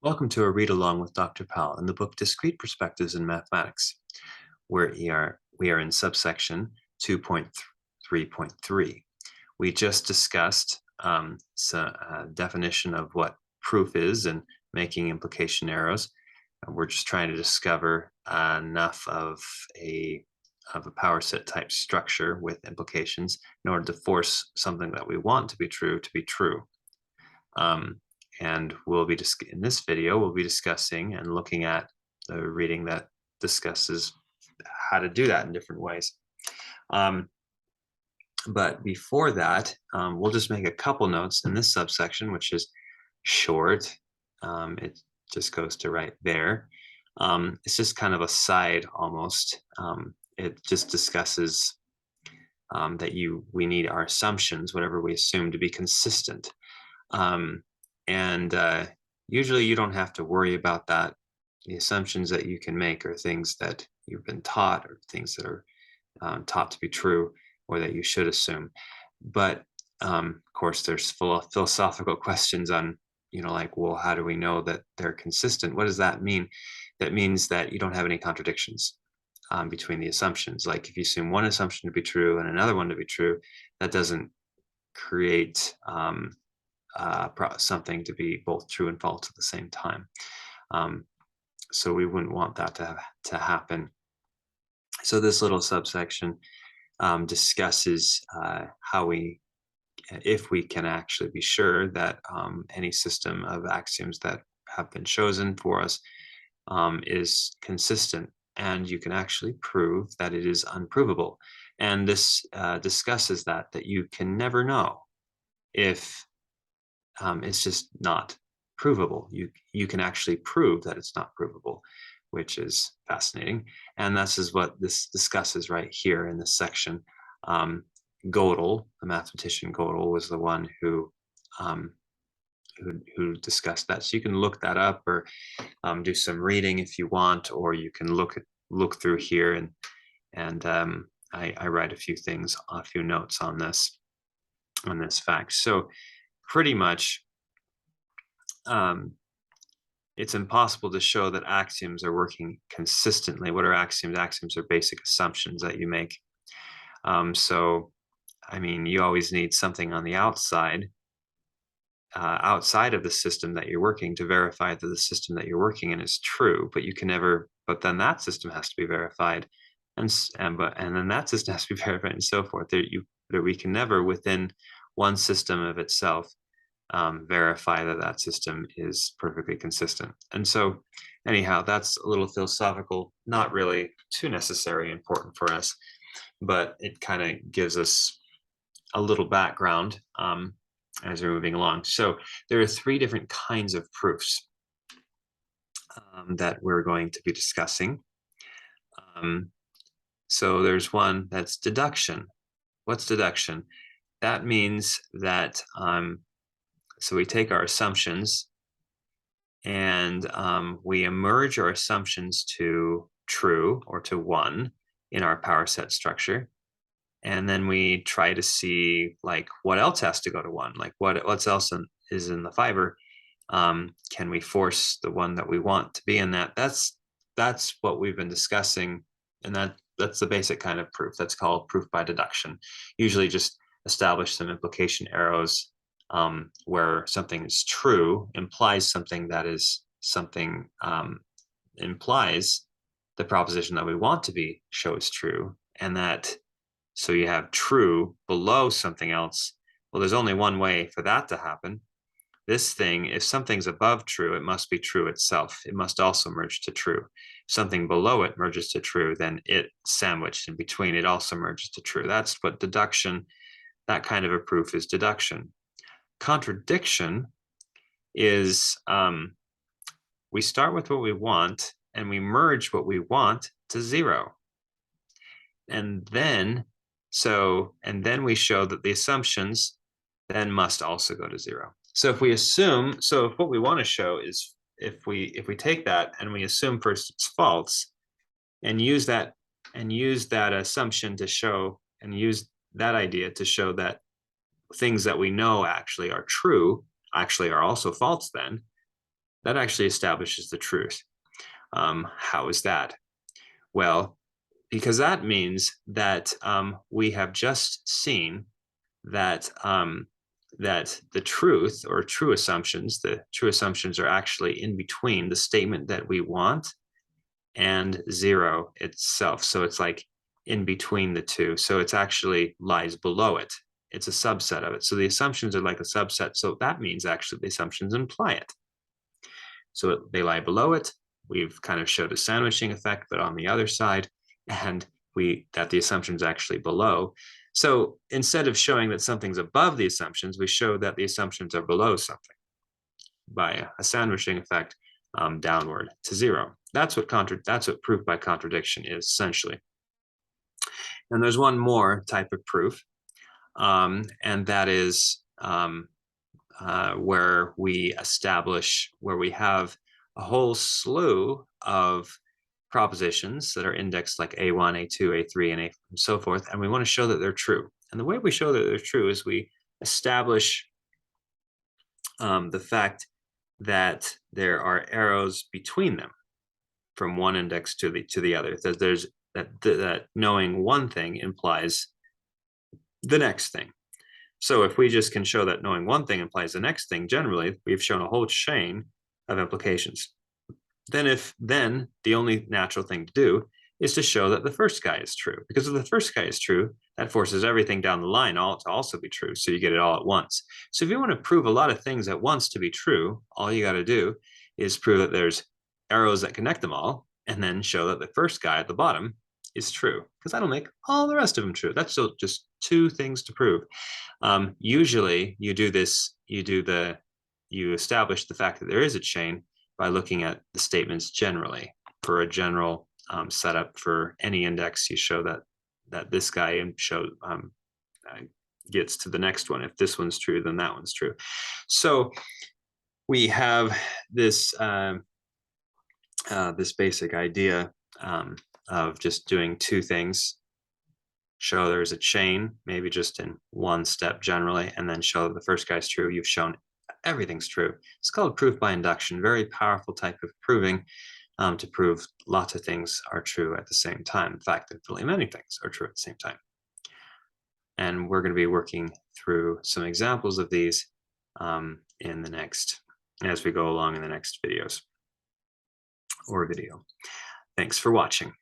Welcome to a read along with Dr. Powell in the book Discrete Perspectives in Mathematics, where we are in subsection 2.3.3. We just discussed a definition of what proof is and making implication arrows. We're just trying to discover enough of a power set type structure with implications in order to force something that we want to be true. Um, and in this video, we'll be discussing and looking at the reading that discusses how to do that in different ways. But before that, we'll just make a couple notes in this subsection, which is short. It just goes to right there. It's just kind of a side almost. It just discusses that we need our assumptions, whatever we assume, to be consistent. And usually you don't have to worry about that. The assumptions that you can make are things that you've been taught or things that are taught to be true or that you should assume. But of course, there's philosophical questions on, like, well, how do we know that they're consistent? What does that mean? That means that you don't have any contradictions between the assumptions. Like if you assume one assumption to be true and another one to be true, that doesn't create something to be both true and false at the same time. So we wouldn't want that to happen. So this little subsection discusses if we can actually be sure that any system of axioms that have been chosen for us is consistent, and you can actually prove that it is unprovable. And this discusses that you can never know if it's just not provable. You can actually prove that it's not provable, which is fascinating. And this is what this discusses right here in this section. Gödel, the mathematician Gödel, was the one who discussed that. So you can look that up or do some reading if you want, or you can look through here and I write a few notes on this fact. So pretty much, it's impossible to show that axioms are working consistently. What are axioms? Axioms are basic assumptions that you make. So, I mean, you always need something on the outside of the system that you're working to verify that the system that you're working in is true. But you can never. But then that system has to be verified, and then that system has to be verified, and so forth. We can never, within one system of itself, verify that system is perfectly consistent. And so anyhow, that's a little philosophical, not really too necessary important for us, but it kind of gives us a little background as we're moving along. So there are three different kinds of proofs that we're going to be discussing. So there's one that's deduction. What's deduction? That means that so we take our assumptions and we emerge our assumptions to true or to one in our power set structure. And then we try to see, like, what else has to go to one? Like what else is in the fiber? Can we force the one that we want to be in that? That's what we've been discussing. And that's the basic kind of proof. That's called proof by deduction. Usually just establish some implication arrows where something is true implies something that is something implies the proposition that we want to be shows true, and that so you have true below something else. Well, there's only one way for that to happen. This thing, if something's above true, it must be true itself. It must also merge to true. If something below it merges to true, then it sandwiched in between, it also merges to true. That's what deduction, that kind of a proof is deduction. Contradiction is we start with what we want and we merge what we want to zero. And then we show that the assumptions then must also go to zero. So if what we want to show is if we take that and we assume first it's false and use that assumption to show, and use that idea to show that things that we know actually are true actually are also false, then That actually establishes the truth. How is that? Well, because that means that we have just seen that that the truth or true assumptions, the true assumptions are actually in between the statement that we want and zero itself. So it's like in between the two. So it's actually lies below it. It's a subset of it. So the assumptions are like a subset. So that means actually the assumptions imply it. So they lie below it. We've kind of showed a sandwiching effect, but on the other side, and that the assumption's actually below. So instead of showing that something's above the assumptions, we show that the assumptions are below something by a sandwiching effect downward to zero. That's what proof by contradiction is essentially. And there's one more type of proof, and that is where we have a whole slew of propositions that are indexed like A1, A2, A3, and so forth, and we want to show that they're true. And the way we show that they're true is we establish the fact that there are arrows between them from one index to the other. That knowing one thing implies the next thing. So if we just can show that knowing one thing implies the next thing, generally, we've shown a whole chain of implications. Then the only natural thing to do is to show that the first guy is true. Because if the first guy is true, that forces everything down the line to also be true. So you get it all at once. So if you want to prove a lot of things at once to be true, all you got to do is prove that there's arrows that connect them all, and then show that the first guy at the bottom is true. Because that'll make all the rest of them true. That's still just two things to prove. Usually you do this, you establish the fact that there is a chain by looking at the statements generally. For a general setup for any index, you show that this guy gets to the next one. If this one's true, then that one's true. So we have this this basic idea of just doing two things. Show there's a chain, maybe just in one step generally, and then show that the first guy's true. You've shown everything's true. It's called proof by induction. Very powerful type of proving to prove lots of things are true at the same time. In fact, really many things are true at the same time. And we're going to be working through some examples of these as we go along in the next videos or video. Thanks for watching.